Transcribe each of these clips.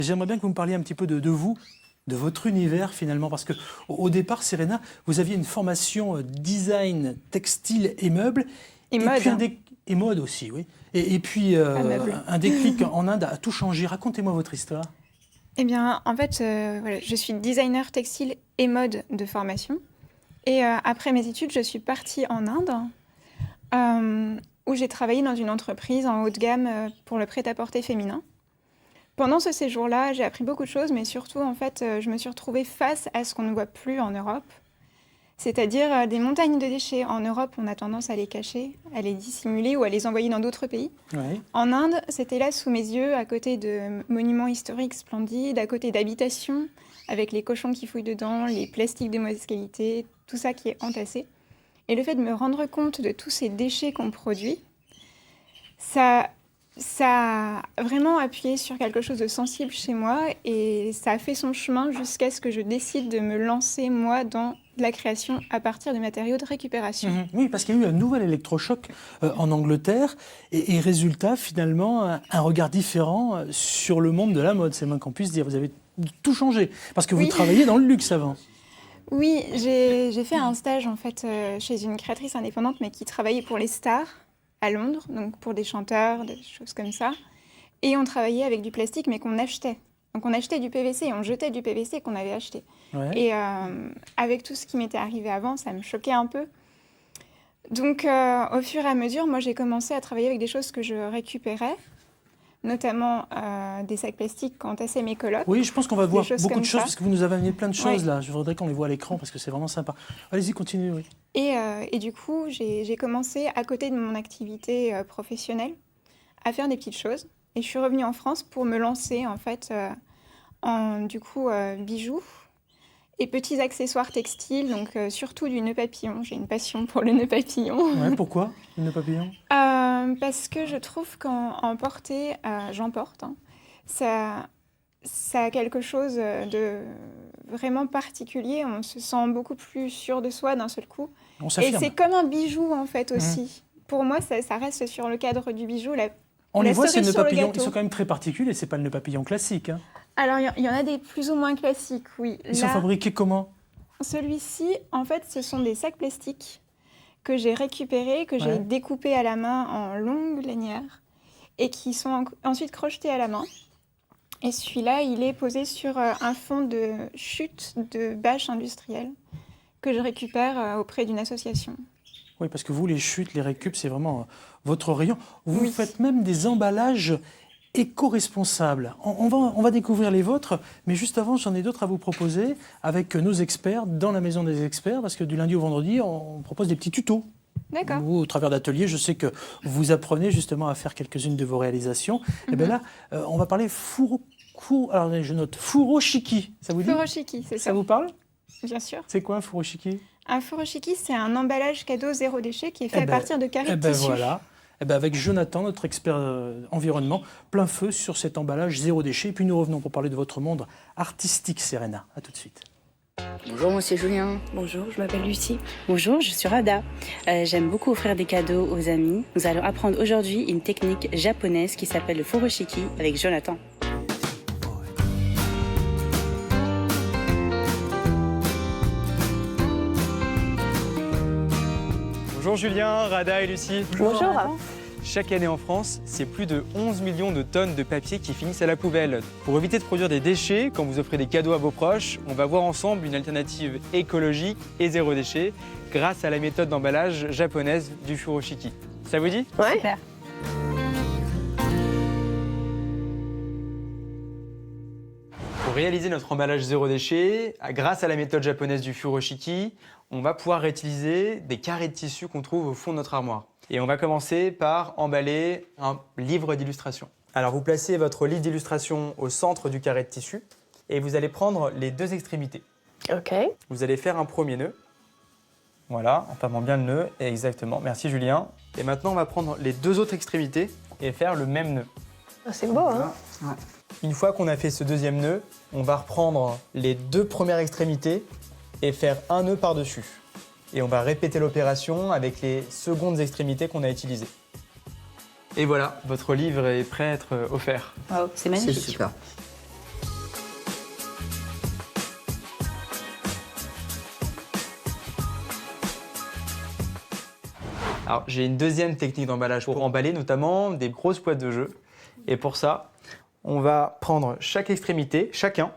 J'aimerais bien que vous me parliez un petit peu de vous, de votre univers finalement, parce que au départ, Serena, vous aviez une formation design, textile et meubles. Et mode. Puis et mode aussi, oui. Et puis un déclic en Inde a tout changé. Racontez-moi votre histoire. Eh bien, en fait, voilà, je suis designer textile et mode de formation. Et après mes études, je suis partie en Inde, où j'ai travaillé dans une entreprise en haut de gamme pour le prêt-à-porter féminin. Pendant ce séjour-là, j'ai appris beaucoup de choses, mais surtout, en fait, je me suis retrouvée face à ce qu'on ne voit plus en Europe, c'est-à-dire des montagnes de déchets. En Europe, on a tendance à les cacher, à les dissimuler ou à les envoyer dans d'autres pays. Oui. En Inde, c'était là sous mes yeux, à côté de monuments historiques splendides, à côté d'habitations, avec les cochons qui fouillent dedans, les plastiques de mauvaise qualité, tout ça qui est entassé. Et le fait de me rendre compte de tous ces déchets qu'on produit, ça a vraiment appuyé sur quelque chose de sensible chez moi et ça a fait son chemin jusqu'à ce que je décide de me lancer, moi, dans la création à partir de matériaux de récupération. Oui, parce qu'il y a eu un nouvel électrochoc en Angleterre et résultat, finalement, un regard différent sur le monde de la mode, c'est moins qu'on puisse dire. Vous avez tout changé, parce que vous travailliez dans le luxe avant. Oui, j'ai fait un stage en fait chez une créatrice indépendante, mais qui travaillait pour les stars à Londres, donc pour des chanteurs, des choses comme ça. Et on travaillait avec du plastique, mais qu'on achetait. Donc on achetait du PVC et on jetait du PVC qu'on avait acheté. Ouais. Et avec tout ce qui m'était arrivé avant, ça me choquait un peu. Donc au fur et à mesure, moi j'ai commencé à travailler avec des choses que je récupérais, notamment des sacs plastiques qu'entassaient mes colocs. Oui, je pense qu'on va voir beaucoup de choses, ça. parce que vous nous avez amené plein de choses Ouais. là. Je voudrais qu'on les voit à l'écran, parce que c'est vraiment sympa. Allez-y, continuez, oui. Et du coup, j'ai commencé, à côté de mon activité professionnelle, à faire des petites choses. Et je suis revenue en France pour me lancer, en fait, en bijoux et petits accessoires textiles, donc surtout du nœud papillon. J'ai une passion pour le nœud papillon. Ouais, pourquoi le nœud papillon? Parce que je trouve qu'en porter, j'en porte, hein, ça a quelque chose de vraiment particulier. On se sent beaucoup plus sûr de soi d'un seul coup. On Et s'affirme. c'est comme un bijou, en fait, aussi. Pour moi, ça reste sur le cadre du bijou. On les la voit, ces cerise nœuds sur le papillons, ils gâteau. sont quand même très particuliers. C'est pas le nœud papillon classique. Hein. Alors, il y en a des plus ou moins classiques, oui. Ils sont fabriqués comment? Celui-ci, en fait, ce sont des sacs plastiques que j'ai récupérés, que j'ai découpés à la main en longues lanières et qui sont ensuite crochetés à la main. Et celui-là, il est posé sur un fond de chute de bâches industrielles que je récupère auprès d'une association. Oui, parce que vous, les chutes, les récup, c'est vraiment votre rayon. Vous faites même des emballages éco-responsables. On va découvrir les vôtres, mais juste avant, j'en ai d'autres à vous proposer avec nos experts dans la Maison des Experts, parce que du lundi au vendredi, on propose des petits tutos. D'accord. Vous, au travers d'ateliers, je sais que vous apprenez justement à faire quelques-unes de vos réalisations. Et bien là, on va parler alors je note furoshiki. Ça vous dit? Furoshiki, c'est ça. Ça vous parle? Bien sûr. C'est quoi un furoshiki? Un furoshiki, c'est un emballage cadeau zéro déchet qui est fait à partir de carrés de tissu. Voilà. Avec Jonathan, notre expert environnement, plein feu sur cet emballage zéro déchet. Et puis nous revenons pour parler de votre monde artistique, Serena. À tout de suite. Bonjour, moi c'est Julien. Bonjour, je m'appelle Lucie. Bonjour, je suis Rada. J'aime beaucoup offrir des cadeaux aux amis. Nous allons apprendre aujourd'hui une technique japonaise qui s'appelle le furoshiki avec Jonathan. Bonjour Julien, Rada et Lucie. Bonjour. Chaque année en France, c'est plus de 11 millions de tonnes de papier qui finissent à la poubelle. Pour éviter de produire des déchets, quand vous offrez des cadeaux à vos proches, on va voir ensemble une alternative écologique et zéro déchet grâce à la méthode d'emballage japonaise du furoshiki. Ça vous dit? Ouais. Super. Pour réaliser notre emballage zéro déchet, grâce à la méthode japonaise du furoshiki, on va pouvoir réutiliser des carrés de tissu qu'on trouve au fond de notre armoire. Et on va commencer par emballer un livre d'illustration. Alors vous placez votre livre d'illustration au centre du carré de tissu et vous allez prendre les deux extrémités. Ok. Vous allez faire un premier nœud. Voilà, en fermant bien le nœud. Exactement, merci Julien. Et maintenant on va prendre les deux autres extrémités et faire le même nœud. Oh, c'est beau, hein? Ouais. Une fois qu'on a fait ce deuxième nœud, on va reprendre les deux premières extrémités et faire un nœud par-dessus. Et on va répéter l'opération avec les secondes extrémités qu'on a utilisées. Et voilà, votre livre est prêt à être offert. Wow, c'est magnifique. C'est super. Alors, j'ai une deuxième technique d'emballage pour emballer notamment des grosses boîtes de jeux. Et pour ça, on va prendre chaque extrémité, chacun,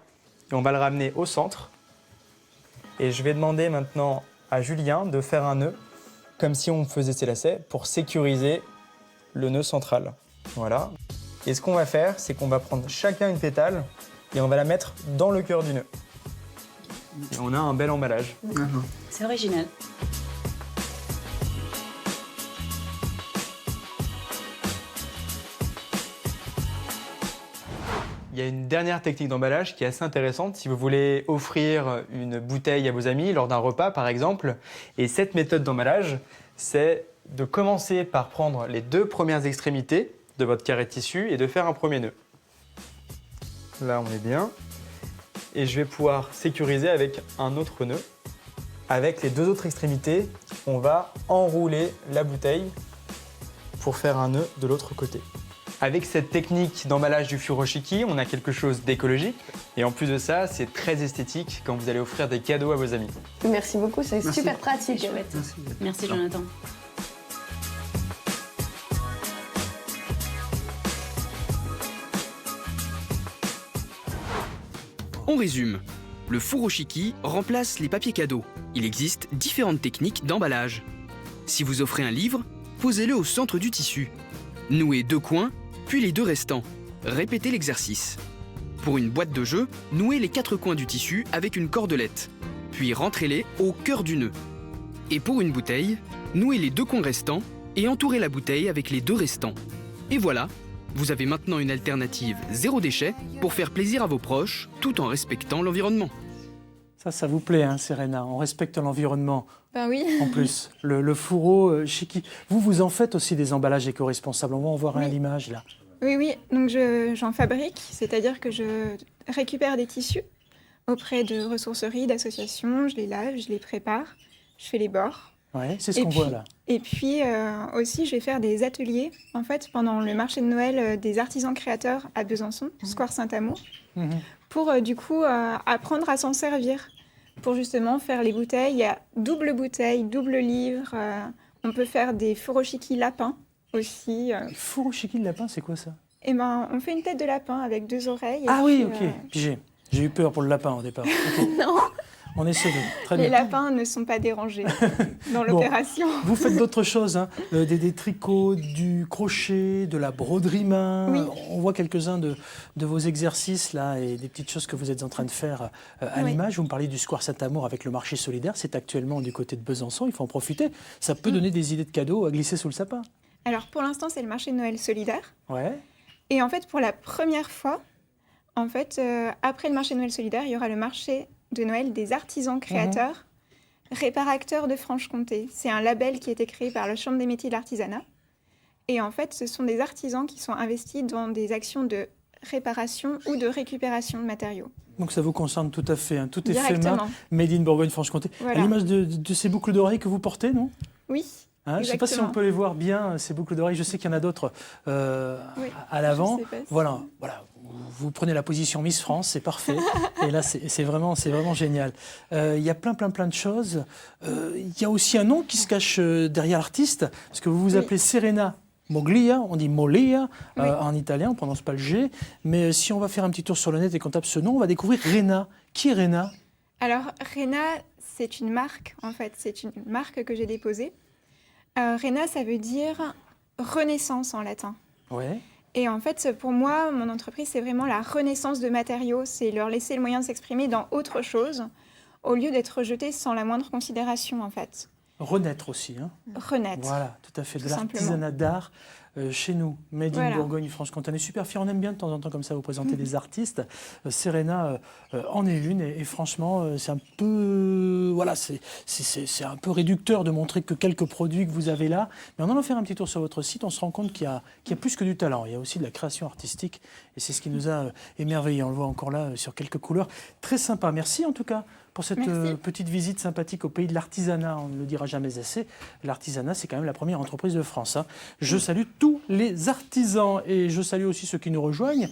et on va le ramener au centre. Et je vais demander maintenant à Julien de faire un nœud, comme si on faisait ses lacets, pour sécuriser le nœud central. Voilà. Et ce qu'on va faire, c'est qu'on va prendre chacun une pétale et on va la mettre dans le cœur du nœud. Et on a un bel emballage. C'est original. Il y a une dernière technique d'emballage qui est assez intéressante si vous voulez offrir une bouteille à vos amis lors d'un repas par exemple. Et cette méthode d'emballage, c'est de commencer par prendre les 2 premières extrémités de votre carré de tissu et de faire un premier nœud. Là on est bien. Et je vais pouvoir sécuriser avec un autre nœud. Avec les 2 autres extrémités, on va enrouler la bouteille pour faire un nœud de l'autre côté. Avec cette technique d'emballage du furoshiki, on a quelque chose d'écologique. Et en plus de ça, c'est très esthétique quand vous allez offrir des cadeaux à vos amis. Merci beaucoup, c'est super pratique. C'est chouette. Merci Jonathan. On résume. Le furoshiki remplace les papiers cadeaux. Il existe différentes techniques d'emballage. Si vous offrez un livre, posez-le au centre du tissu. Nouez 2 coins, puis les 2 restants. Répétez l'exercice. Pour une boîte de jeu, nouez les 4 coins du tissu avec une cordelette, puis rentrez-les au cœur du nœud. Et pour une bouteille, nouez les 2 coins restants et entourez la bouteille avec les 2 restants. Et voilà, vous avez maintenant une alternative 0 déchet pour faire plaisir à vos proches tout en respectant l'environnement. Ça vous plaît, hein, Serena? On respecte l'environnement. Ben oui. En plus, le furoshiki. Vous en faites aussi des emballages éco-responsables. On va en voir un à l'image, là. Oui. Donc j'en fabrique, c'est-à-dire que je récupère des tissus auprès de ressourceries, d'associations, je les lave, je les prépare, je fais les bords. Ouais, c'est ce qu'on voit là. Et puis aussi, je vais faire des ateliers, en fait, pendant le marché de Noël des artisans créateurs à Besançon, Square Saint-Amour, pour du coup apprendre à s'en servir, pour justement faire les bouteilles. Il y a double bouteille, double livre, on peut faire des furoshiki lapins aussi. Furoshiki de lapin, c'est quoi ça? Et ben, on fait une tête de lapin avec 2 oreilles. Ah oui, ok. Puis j'ai eu peur pour le lapin au départ. Okay. Non. On est second. Très Les bien. lapins ne sont pas dérangés dans l'opération. Vous faites d'autres choses, hein, des tricots, du crochet, de la broderie main. Oui. On voit quelques-uns de vos exercices là et des petites choses que vous êtes en train de faire à l'image. Vous me parliez du Square Saint-Amour avec le marché solidaire. C'est actuellement du côté de Besançon. Il faut en profiter. Ça peut donner des idées de cadeaux à glisser sous le sapin. Alors pour l'instant, c'est le marché de Noël solidaire. Ouais. Et en fait, pour la première fois, en fait, après le marché de Noël solidaire, il y aura le marché de Noël des artisans créateurs, réparateurs de Franche-Comté. C'est un label qui a été créé par la Chambre des métiers de l'artisanat. Et en fait, ce sont des artisans qui sont investis dans des actions de réparation ou de récupération de matériaux. Donc ça vous concerne tout à fait. Hein. Tout est fait Directement. main, made in Bourgogne-Franche-Comté. Voilà. À l'image de ces boucles d'oreilles que vous portez, non? Oui. Hein, je ne sais pas si on peut les voir bien, ces boucles d'oreilles. Je sais qu'il y en a d'autres à l'avant. Voilà. Vous prenez la position Miss France, c'est parfait. Et là, c'est vraiment génial. Il y a plein de choses. Il y a aussi un nom qui se cache derrière l'artiste, parce que vous vous appelez Serena Moglia, on dit Molia en italien, on ne prononce pas le G. Mais si on va faire un petit tour sur le net et qu'on tape ce nom, on va découvrir Rena. Qui est Rena? Alors, Rena, c'est une marque, en fait. C'est une marque que j'ai déposée. Rena, ça veut dire renaissance en latin. Ouais. Et en fait, pour moi, mon entreprise, c'est vraiment la renaissance de matériaux. C'est leur laisser le moyen de s'exprimer dans autre chose, au lieu d'être jeté sans la moindre considération, en fait. Renaître aussi. Hein. Renaître. Voilà, tout à fait. De Tout l'artisanat d'art chez nous, made in Voilà. Bourgogne-Franche-Comté. On est super fiers, on aime bien de temps en temps comme ça vous présenter des artistes. Serena en est une et franchement, c'est un peu, voilà, c'est un peu réducteur de montrer que quelques produits que vous avez là. Mais en allant faire un petit tour sur votre site, on se rend compte qu'il y a plus que du talent. Il y a aussi de la création artistique et c'est ce qui nous a émerveillés. On le voit encore là sur quelques couleurs. Très sympa. Merci en tout cas pour cette petite visite sympathique au pays de l'artisanat. On ne le dira jamais assez. L'artisanat, c'est quand même la première entreprise de France. Hein. Je salue tous les artisans et je salue aussi ceux qui nous rejoignent.